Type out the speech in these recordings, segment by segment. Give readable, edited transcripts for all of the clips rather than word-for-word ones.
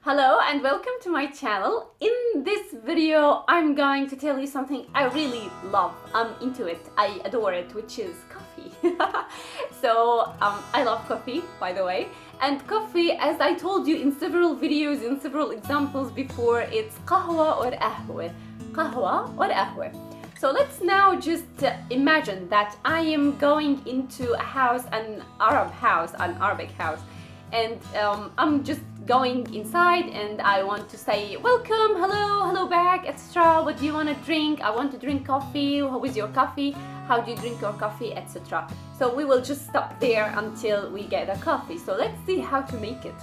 Hello and welcome to my channel. In this video, I'm going to tell you something I really love. I'm into it. I adore it, which is coffee. I love coffee, by the way. And coffee, as I told you in several videos, in several examples before, it's qahwa or ahwa. Qahwa or ahwa. So let's now just imagine that I am going into a house, an Arabic house, and I'm just going inside and I want to say welcome, hello back, etc. What do you want to drink? I want to drink coffee. How is your coffee? How do you drink your coffee, etc. So we will just stop there until we get a coffee. So let's see how to make it.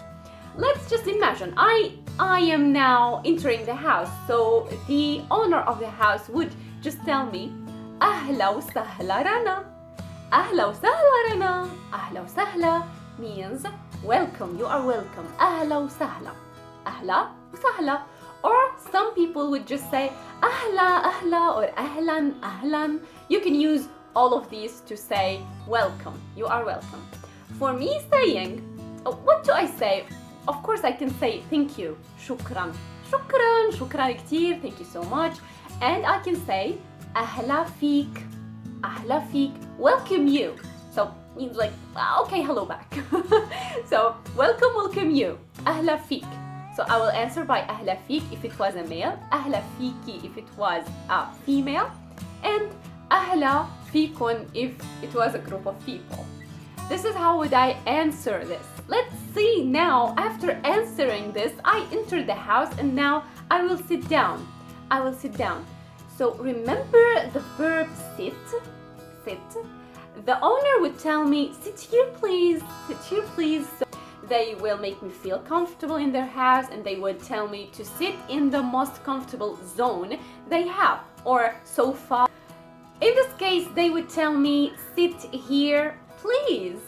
Let's just imagine I am now entering the house. So the owner of the house would just tell me أهلا وسهلا رنا. أهلا وسهلا رنا. أهلا وسهلا means welcome, you are welcome. أهلا وسهلا. أهلا وسهلا. Or some people would just say أهلا أهلا or أهلا أهلا. You can use all of these to say welcome, you are welcome. For me saying, what do I say? Of course I can say thank you, شكرا. شكرا, شكرا كتير, thank you so much. And I can say أهلا فيك, أهلا فيك, welcome you. So means like, okay, hello back. So welcome you, أهلا فيك. So I will answer by أهلا فيك if it was a male, أهلا فيكي if it was a female, and أهلا فيكن if it was a group of people. This is how would I answer this. Let's see now, after answering this, I enter the house and now I will sit down. I will sit down. So remember the verb sit, sit. The owner would tell me, sit here please, sit here please. So they will make me feel comfortable in their house and they would tell me to sit in the most comfortable zone they have, or sofa. In this case, they would tell me, sit here please.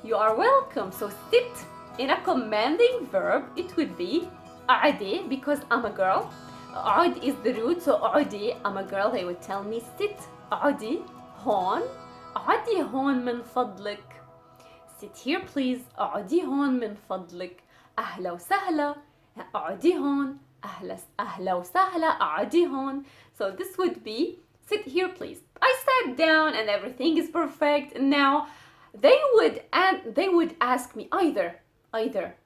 You are welcome. So sit in a commanding verb, it would be أعدي because I'm a girl. عد is the root, so أعدي, I'm a girl. They would tell me sit. أعدي هون. أعدي هون من فضلك. Sit here please. أعدي هون من فضلك. أهلا وسهلا. أعدي هون. أهلا وسهلا. أعدي هون. So this would be sit here please. I sat down and everything is perfect. And now they would ask me either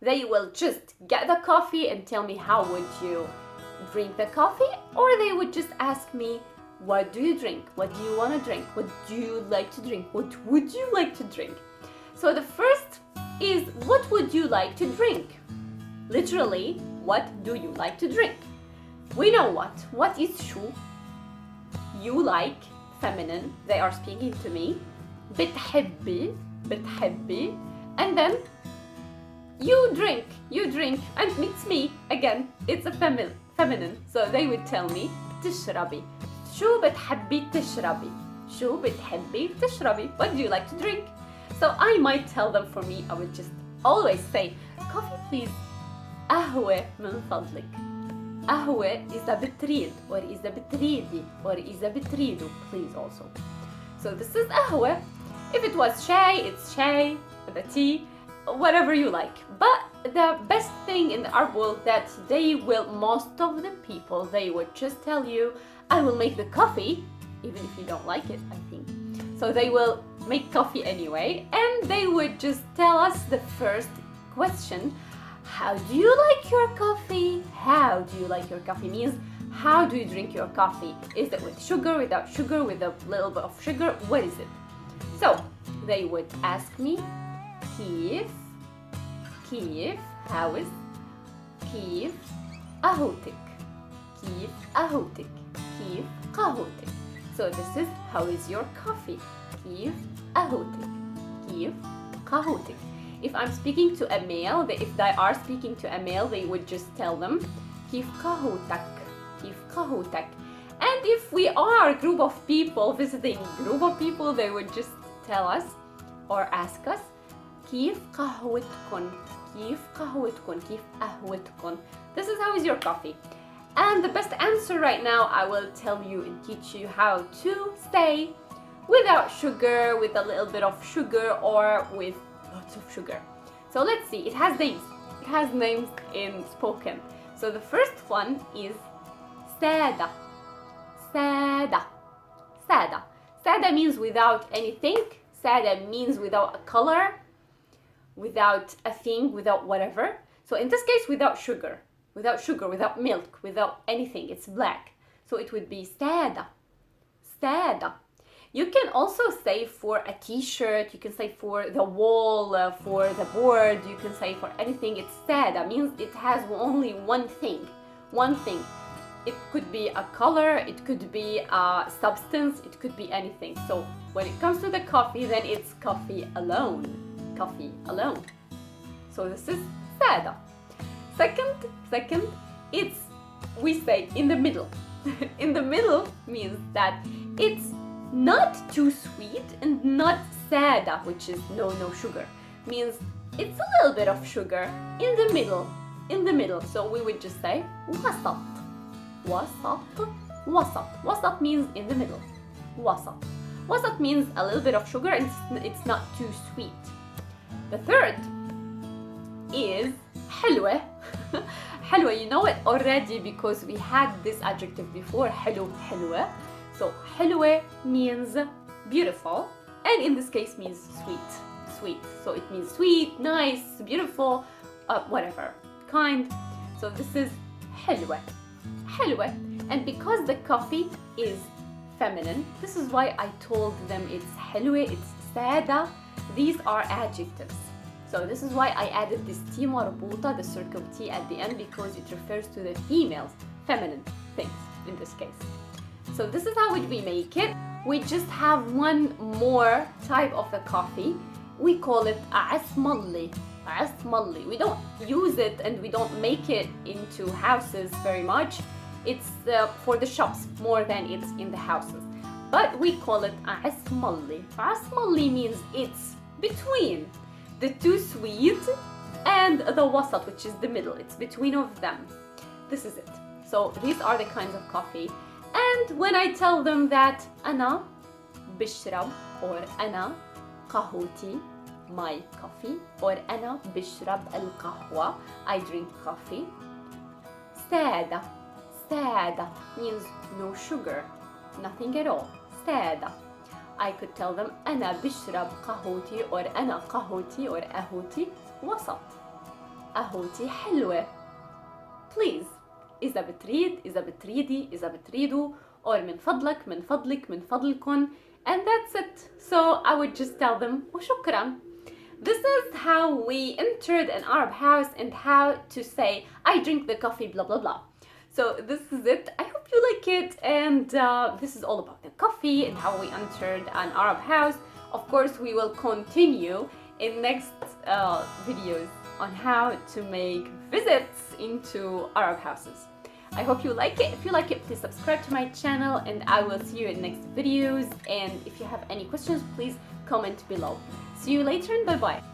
they will just get the coffee and tell me how would you drink the coffee, or they would just ask me, what do you drink? What do you want to drink? What do you like to drink? What would you like to drink? So the first is, what would you like to drink? Literally, what do you like to drink? We know what. What is شو? You like, feminine. They are speaking to me. بتحبي, بتحبي. And then you drink, and it's me again. It's a feminine. So they would tell me تشربي. شو بتحبي تشربي? شو بتحبي تشربي? What do you like to drink? So I might tell them. For me, I would just always say coffee please. قهوة من فضلك. قهوة إذا بتريد, or إذا بتريدي, or إذا بتريدوا, please also. So this is قهوة. If it was شاي, it's شاي, the tea, whatever you like. But the best thing in the Arab world that most of the people, they would just tell you, I will make the coffee, even if you don't like it, I think. So they will make coffee anyway, and they would just tell us the first question, how do you like your coffee? How do you like your coffee means, how do you drink your coffee? Is it with sugar, without sugar, with a little bit of sugar? What is it? So they would ask me, كيف, how is, كيف قهوتك, كيف قهوتك, كيف قهوتك. So this is, how is your coffee? كيف قهوتك, كيف قهوتك. If I'm speaking to a male, if they are speaking to a male, they would just tell them كيف قهوتك, كيف قهوتك. And if we are a group of people, visiting a group of people, they would just tell us or ask us كيف قهوتكن, كيف قهوتكن, كيف قهوتكن. This is, how is your coffee? And the best answer right now, I will tell you and teach you how to say without sugar, with a little bit of sugar, or with lots of sugar. So let's see, it has names. It has names in spoken. So the first one is سادة. سادة. سادة. سادة means without anything. سادة means without a color, without a thing, without whatever. So in this case, without sugar, without milk, without anything. It's black. So it would be سادة. سادة. You can also say for a t-shirt, you can say for the wall, for the board, you can say for anything. It's سادة means it has only one thing. One thing. It could be a color, it could be a substance, it could be anything. So when it comes to the coffee, then it's coffee alone. Coffee alone. So this is سادة. Second, it's, we say in the middle. In the middle means that it's not too sweet and not سادة, which is no sugar. Means it's a little bit of sugar in the middle. In the middle. So we would just say وسط. وسط. وسط. وسط means in the middle. وسط. وسط means a little bit of sugar and it's not too sweet. The third is حلوة. حلوة, you know it already because we had this adjective before. حلو, حلوة. So حلوة means beautiful, and in this case means sweet. Sweet. So it means sweet, nice, beautiful, whatever, kind. So this is حلوة. حلوة. And because the coffee is feminine, this is why I told them it's حلوة, it's سادة. These are adjectives. So this is why I added this T مربوطة, the circle T at the end, because it refers to the females, feminine things in this case. So this is how we make it. We just have one more type of the coffee. We call it عسملي. عسملي. We don't use it and we don't make it into houses very much. It's for the shops more than it's in the houses. But we call it عسملي. عسملي means it's between the too sweet and the wasat, which is the middle. It's between of them. This is it. So these are the kinds of coffee. And when I tell them that أنا بشرب or أنا قهوتي, my coffee, or أنا بشرب القهوة, I drink coffee. سادة. سادة means no sugar, nothing at all. سادة. I could tell them أنا بشرب قهوتي or أنا قهوتي or قهوتي وسط. قهوتي حلوة. Please. إذا بتريد، إذا بتريدي، إذا بتريدوا، or من فضلك، من فضلك، من فضلكن, and that's it. So I would just tell them وشكرا. This is how we entered an Arab house and how to say I drink the coffee blah blah blah. So this is it. I hope you like it, and this is all about the coffee and how we entered an Arab house. Of course, we will continue in next videos on how to make visits into Arab houses. I hope you like it. If you like it, please subscribe to my channel, and I will see you in next videos. And if you have any questions, please comment below. See you later, and bye bye.